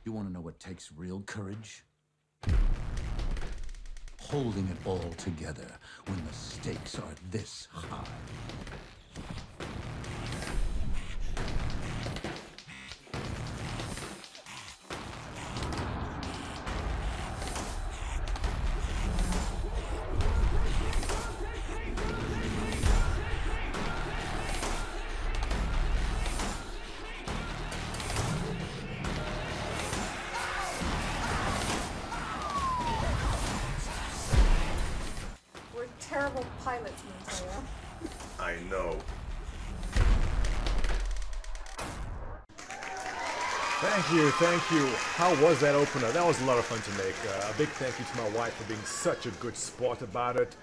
You want to know what takes real courage? Holding it all together when the stakes are this high. We're terrible pilots, Montoya. I know. Thank you, thank you. How was that opener? That was a lot of fun to make. A big thank you to my wife for being such a good sport about it.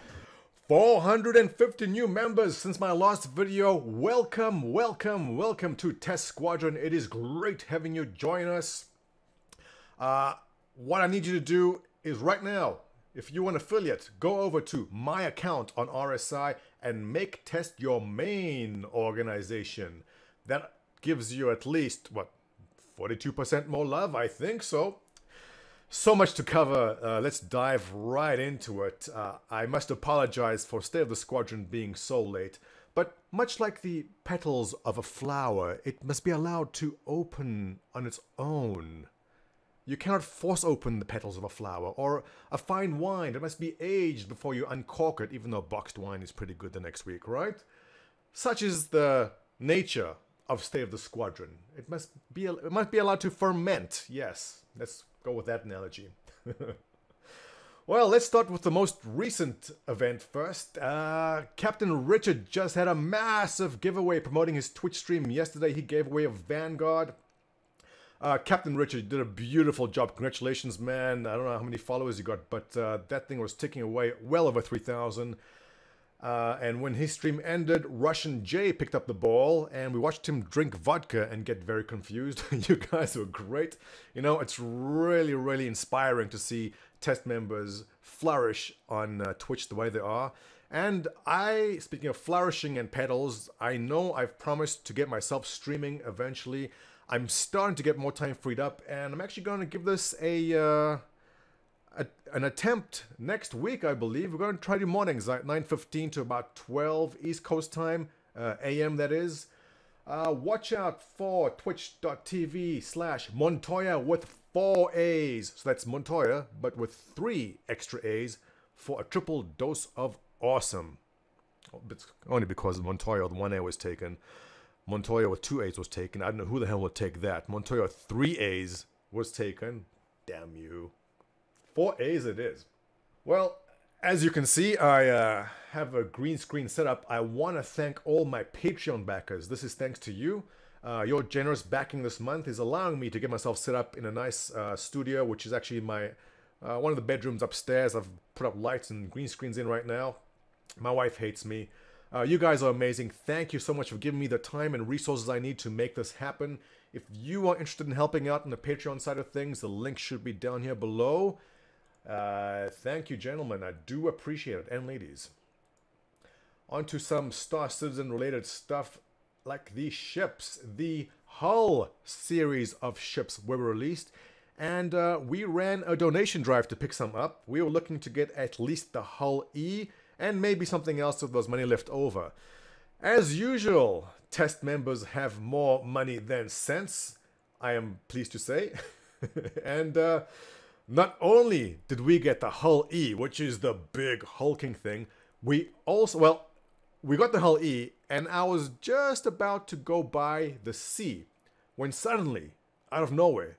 450 new members since my last video. Welcome, welcome, welcome to Test Squadron. It is great having you join us. What I need you to do is right now, if you're an affiliate, go over to my account on RSI and make Test your main organization. That gives you at least, what, 42% more love, I think so. So much to cover. Let's dive right into it. I must apologize for State of the Squadron being so late, but much like the petals of a flower, it must be allowed to open on its own. You cannot force open the petals of a flower, or a fine wine. It must be aged before you uncork it, even though boxed wine is pretty good the next week, right? Such is the nature of State of the Squadron. It must be allowed to ferment. Yes, let's go with that analogy. Well, let's start with the most recent event first. Captain Richard just had a massive giveaway promoting his Twitch stream yesterday. He gave away a Vanguard. Captain Richard did a beautiful job. Congratulations, man. I don't know how many followers you got, but that thing was ticking away well over 3,000. And when his stream ended, Russian Jay picked up the ball, and we watched him drink vodka and get very confused. You guys were great. You know, it's really, really inspiring to see test members flourish on Twitch the way they are. And speaking of flourishing and pedals, I know I've promised to get myself streaming eventually. I'm starting to get more time freed up, and I'm actually going to give this an attempt next week, I believe. We're going to try to do mornings, like 9:15 to about 12 East Coast time, AM that is. Watch out for twitch.tv/Montoya with 4 A's. So that's Montoya, but with 3 extra A's for a triple dose of awesome. It's only because Montoya, the 1 A was taken. Montoya with 2 A's was taken. I don't know who the hell would take that. Montoya with 3 A's was taken. Damn you. 4 A's it is. Well, as you can see, I have a green screen set up. I want to thank all my Patreon backers. This is thanks to you. Your generous backing this month is allowing me to get myself set up in a nice studio, which is actually my one of the bedrooms upstairs. I've put up lights and green screens in right now. My wife hates me. You guys are amazing. Thank you so much for giving me the time and resources I need to make this happen. If you are interested in helping out on the Patreon side of things, the link should be down here below. Thank you, gentlemen. I do appreciate it. And ladies. On to some Star Citizen related stuff like these ships. The Hull series of ships were released, and we ran a donation drive to pick some up. We were looking to get at least the Hull E, and maybe something else if there's money left over. As usual, test members have more money than sense, I am pleased to say. And not only did we get the Hull E, which is the big hulking thing, we also, well, we got the Hull E, and I was just about to go buy the C, when suddenly, out of nowhere,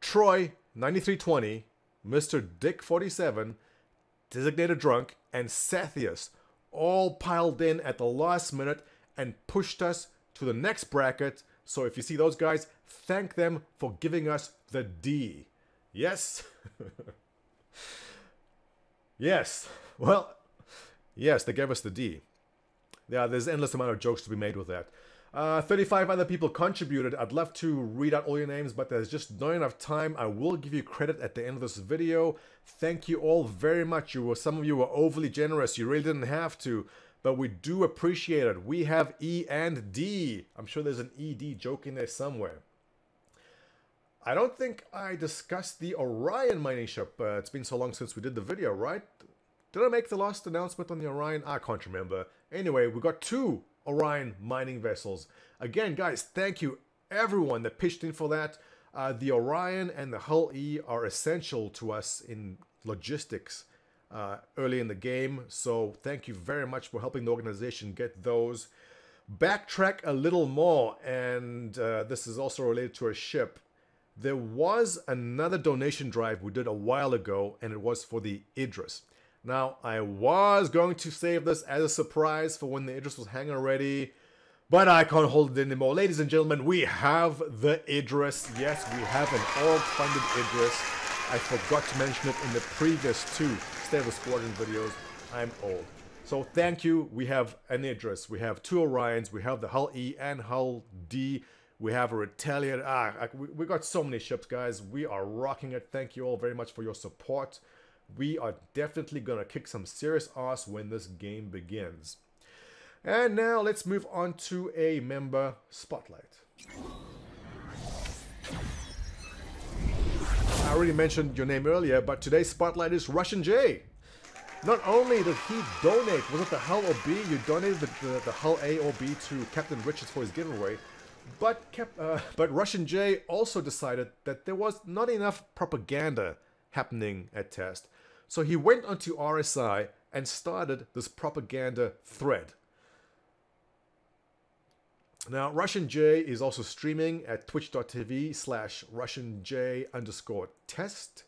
Troy 9320, Mr. Dick 47, Designated Drunk, and Sathius all piled in at the last minute and pushed us to the next bracket. So if you see those guys, thank them for giving us the D. Yes? Yes. Well, yes, they gave us the D. Yeah, there's an endless amount of jokes to be made with that. 35 other people contributed. I'd love to read out all your names, but there's just not enough time. I will give you credit at the end of this video. Thank you all very much. Some of you were overly generous. You really didn't have to, but we do appreciate it. We have E and D. I'm sure there's an ED joke in there somewhere. I don't think I discussed the Orion mining ship. It's been so long since we did the video, right? Did I make the last announcement on the Orion? I can't remember. Anyway, we got 2 Orion mining vessels. Again, guys, thank you everyone that pitched in for that. The Orion and the Hull E are essential to us in logistics early in the game. So thank you very much for helping the organization get those. Backtrack a little more, and this is also related to a ship. There was another donation drive we did a while ago, and it was for the Idris. Now, I was going to save this as a surprise for when the Idris was hanging already, but I can't hold it anymore. Ladies and gentlemen, we have the Idris. Yes, we have an org-funded Idris. I forgot to mention it in the previous 2 State of the Squadron videos. I'm old. So thank you. We have an Idris. We have 2 Orions. We have the Hull E and Hull D. We have a Retaliator. We got so many ships, guys. We are rocking it. Thank you all very much for your support. We are definitely going to kick some serious ass when this game begins. And now let's move on to a member spotlight. I already mentioned your name earlier, but today's spotlight is Russian J. Not only did he donate, was it the Hull or B? You donated the Hull A or B to Captain Richards for his giveaway. But Russian J also decided that there was not enough propaganda happening at Test. So he went onto RSI and started this propaganda thread. Now, Russian J is also streaming at twitch.tv/RussianJ_test.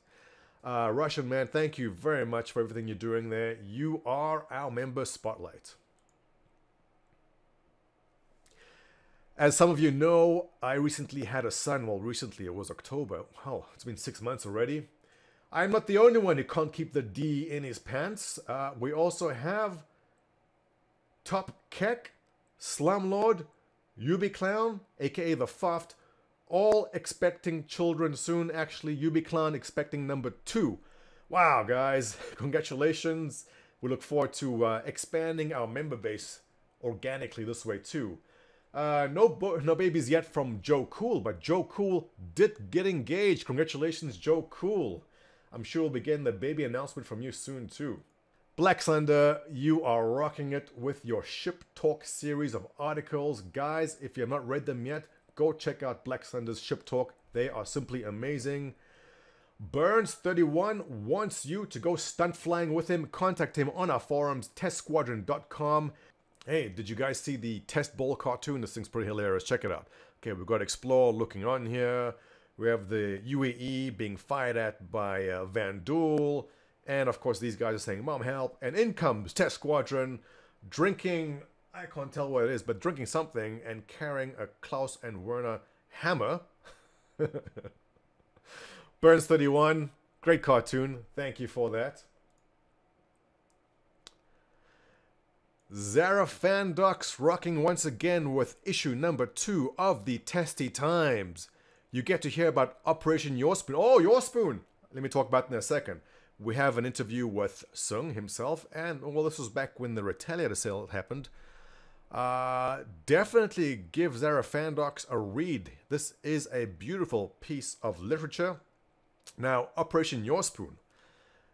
Russian man, thank you very much for everything you're doing there. You are our member spotlight. As some of you know, I recently had a son. Well, recently, it was October. Oh, it's been 6 months already. I'm not the only one who can't keep the D in his pants. We also have Top Keck, Slumlord, Ubiclown, aka the Fuft, all expecting children soon. Actually, Ubiclown expecting number 2. Wow, guys, congratulations. We look forward to expanding our member base organically this way too. No babies yet from Joe Cool, but Joe Cool did get engaged. Congratulations, Joe Cool. I'm sure we'll be getting the baby announcement from you soon too. Black Thunder, you are rocking it with your Ship Talk series of articles. Guys, if you have not read them yet, go check out Black Thunder's Ship Talk. They are simply amazing. Burns31 wants you to go stunt flying with him. Contact him on our forums, testsquadron.com. Hey, did you guys see the Test Ball cartoon? This thing's pretty hilarious. Check it out. Okay, we've got Explore looking on here. We have the UAE being fired at by Van Dool. And of course, these guys are saying, Mom, help. And in comes Test Squadron drinking, I can't tell what it is, but drinking something and carrying a Klaus and Werner hammer. Burns31, great cartoon. Thank you for that. Zara Fandox rocking once again with issue number 2 of the Testy Times. You get to hear about Operation Your Spoon. Oh, Your Spoon! Let me talk about it in a second. We have an interview with Sung himself, and well, this was back when the Retaliator sale happened. Definitely give Zara Fandox a read. This is a beautiful piece of literature. Now, Operation Your Spoon.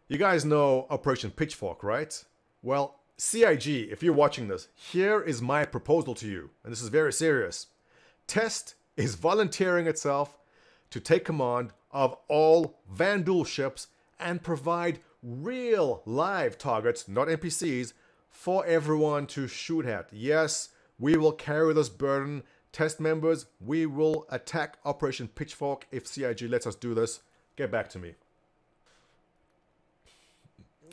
You guys know Operation Pitchfork, right? Well, CIG, if you're watching this, here is my proposal to you, and this is very serious. Test is volunteering itself to take command of all Van Dool ships and provide real live targets, not NPCs, for everyone to shoot at. Yes, we will carry this burden. Test members, we will attack Operation Pitchfork if CIG lets us do this. Get back to me.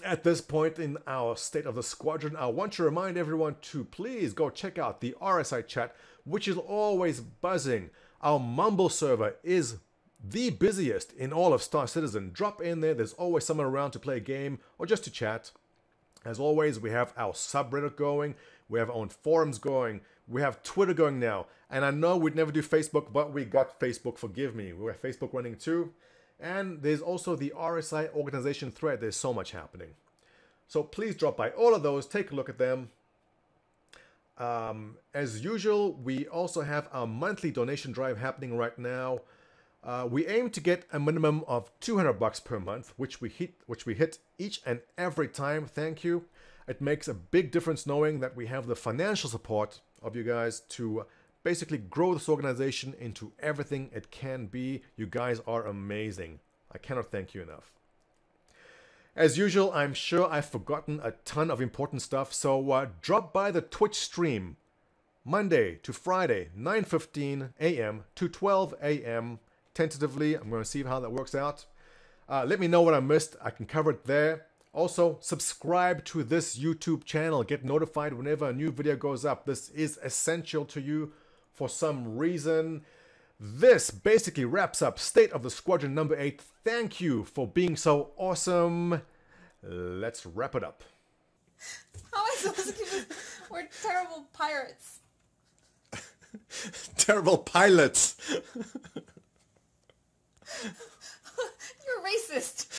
At this point in our State of the Squadron, I want to remind everyone to please go check out the RSI chat, which is always buzzing. Our Mumble server is the busiest in all of Star Citizen. Drop in there, there's always someone around to play a game or just to chat. As always, we have our subreddit going, we have our own forums going, we have Twitter going now. And I know we'd never do Facebook, but we got Facebook, forgive me. We have Facebook running too. And there's also the RSI organization thread. There's so much happening. So please drop by all of those, take a look at them. As usual, we also have our monthly donation drive happening right now. We aim to get a minimum of $200 per month, which we hit each and every time. Thank you. It makes a big difference knowing that we have the financial support of you guys to basically grow this organization into everything it can be. You guys are amazing. I cannot thank you enough. As usual, I'm sure I've forgotten a ton of important stuff, so drop by the Twitch stream Monday to Friday, 9:15 a.m. to 12 a.m. Tentatively. I'm going to see how that works out. Let me know what I missed. I can cover it there. Also, subscribe to this YouTube channel. Get notified whenever a new video goes up. This is essential to you for some reason. This basically wraps up State of the Squadron number 8. Thank you for being so awesome. Let's wrap it up. How am I supposed to keep this? We're terrible pirates. Terrible pilots. You're racist.